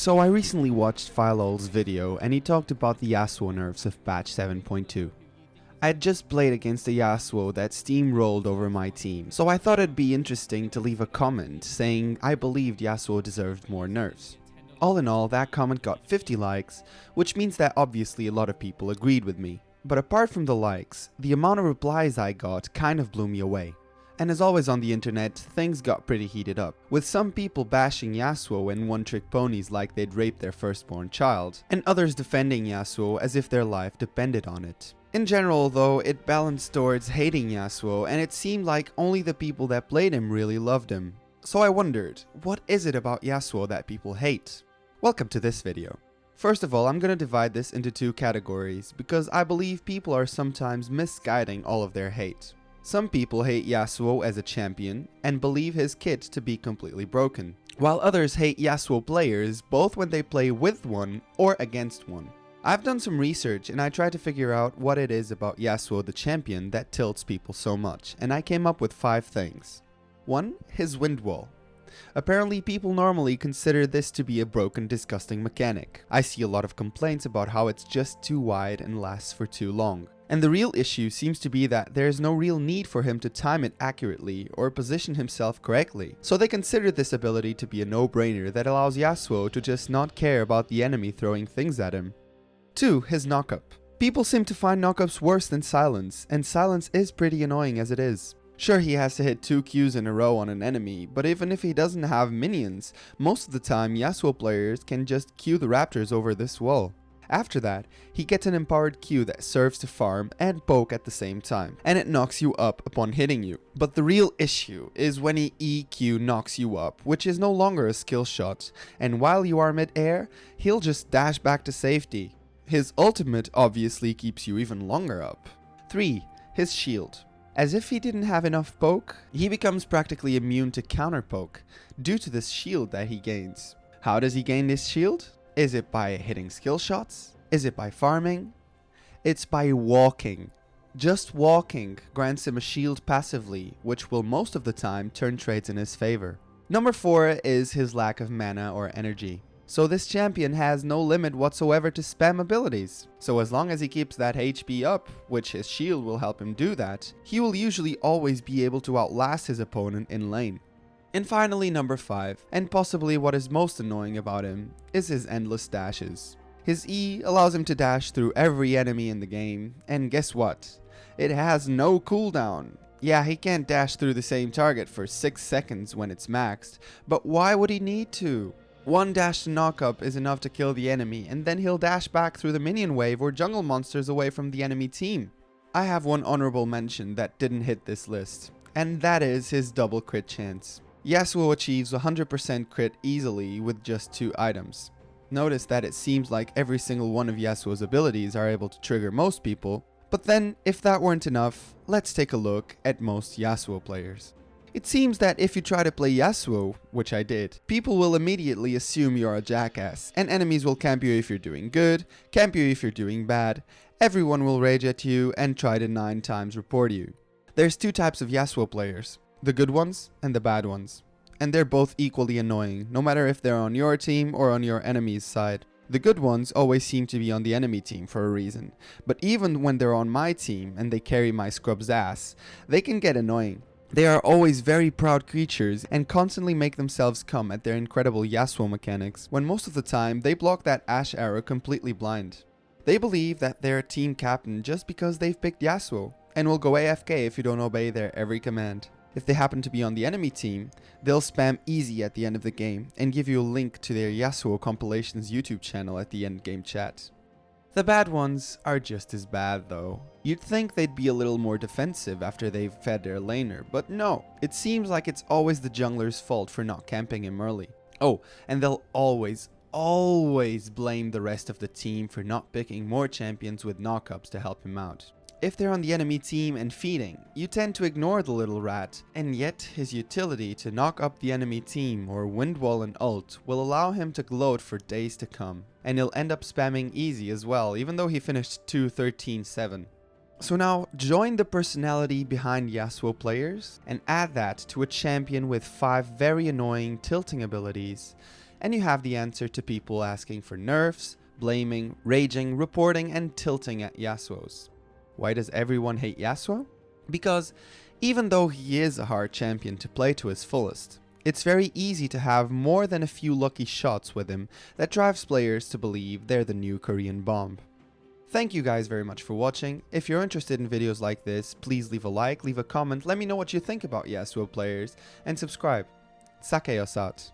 So I recently watched Philol's video and he talked about the Yasuo nerfs of patch 7.2. I had just played against a Yasuo that steamrolled over my team, so I thought it'd be interesting to leave a comment saying I believed Yasuo deserved more nerfs. All in all, that comment got 50 likes, which means that obviously a lot of people agreed with me. But apart from the likes, the amount of replies I got kind of blew me away. And as always on the internet, things got pretty heated up, with some people bashing Yasuo and one-trick ponies like they'd raped their firstborn child, and others defending Yasuo as if their life depended on it. In general though, it balanced towards hating Yasuo, and it seemed like only the people that played him really loved him. So I wondered, what is it about Yasuo that people hate? Welcome to this video. First of all, I'm gonna divide this into two categories, because I believe people are sometimes misguiding all of their hate. Some people hate Yasuo as a champion and believe his kit to be completely broken, while others hate Yasuo players both when they play with one or against one. I've done some research and I tried to figure out what it is about Yasuo the champion that tilts people so much, and I came up with 5 things. 1. His wind wall. Apparently people normally consider this to be a broken, disgusting mechanic. I see a lot of complaints about how it's just too wide and lasts for too long. And the real issue seems to be that there is no real need for him to time it accurately or position himself correctly. So they consider this ability to be a no-brainer that allows Yasuo to just not care about the enemy throwing things at him. 2. His knockup. People seem to find knockups worse than silence, and silence is pretty annoying as it is. Sure, he has to hit 2 Qs in a row on an enemy, but even if he doesn't have minions, most of the time Yasuo players can just Q the raptors over this wall. After that, he gets an empowered Q that serves to farm and poke at the same time, and it knocks you up upon hitting you. But the real issue is when he EQ knocks you up, which is no longer a skill shot, and while you are mid-air, he'll just dash back to safety. His ultimate obviously keeps you even longer up. 3. His shield. As if he didn't have enough poke, he becomes practically immune to counter poke due to this shield that he gains. How does he gain this shield? Is it by hitting skill shots? Is it by farming? It's by walking. Just walking grants him a shield passively, which will most of the time turn trades in his favor. Number 4 is his lack of mana or energy. So this champion has no limit whatsoever to spam abilities. So as long as he keeps that HP up, which his shield will help him do that, he will usually always be able to outlast his opponent in lane. And finally, number 5, and possibly what is most annoying about him, is his endless dashes. His E allows him to dash through every enemy in the game, and guess what? It has no cooldown. Yeah, he can't dash through the same target for 6 seconds when it's maxed, but why would he need to? One dash to knock up is enough to kill the enemy, and then he'll dash back through the minion wave or jungle monsters away from the enemy team. I have one honorable mention that didn't hit this list, and that is his double crit chance. Yasuo achieves 100% crit easily with just 2 items. Notice that it seems like every single one of Yasuo's abilities are able to trigger most people, but then if that weren't enough, let's take a look at most Yasuo players. It seems that if you try to play Yasuo, which I did, people will immediately assume you're a jackass, and enemies will camp you if you're doing good, camp you if you're doing bad, everyone will rage at you and try to 9 times report you. There's 2 types of Yasuo players, the good ones and the bad ones, and they're both equally annoying, no matter if they're on your team or on your enemy's side. The good ones always seem to be on the enemy team for a reason, but even when they're on my team and they carry my scrub's ass, they can get annoying. They are always very proud creatures and constantly make themselves come at their incredible Yasuo mechanics, when most of the time they block that Ashe arrow completely blind. They believe that they're a team captain just because they've picked Yasuo, and will go AFK if you don't obey their every command. If they happen to be on the enemy team, they'll spam easy at the end of the game and give you a link to their Yasuo compilations YouTube channel at the end game chat. The bad ones are just as bad though. You'd think they'd be a little more defensive after they've fed their laner, but no. It seems like it's always the jungler's fault for not camping him early. Oh, and they'll always blame the rest of the team for not picking more champions with knockups to help him out. If they're on the enemy team and feeding, you tend to ignore the little rat, and yet his utility to knock up the enemy team or windwall and ult will allow him to gloat for days to come, and he'll end up spamming easy as well, even though he finished 2-13-7. So now, join the personality behind Yasuo players and add that to a champion with 5 very annoying tilting abilities, And you have the answer to people asking for nerfs, blaming, raging, reporting and tilting at Yasuos. Why does everyone hate Yasuo? Because even though he is a hard champion to play to his fullest, it's very easy to have more than a few lucky shots with him that drives players to believe they're the new Korean bomb. Thank you guys very much for watching. If you're interested in videos like this, please leave a like, leave a comment, let me know what you think about Yasuo players, and subscribe. Sakeios out.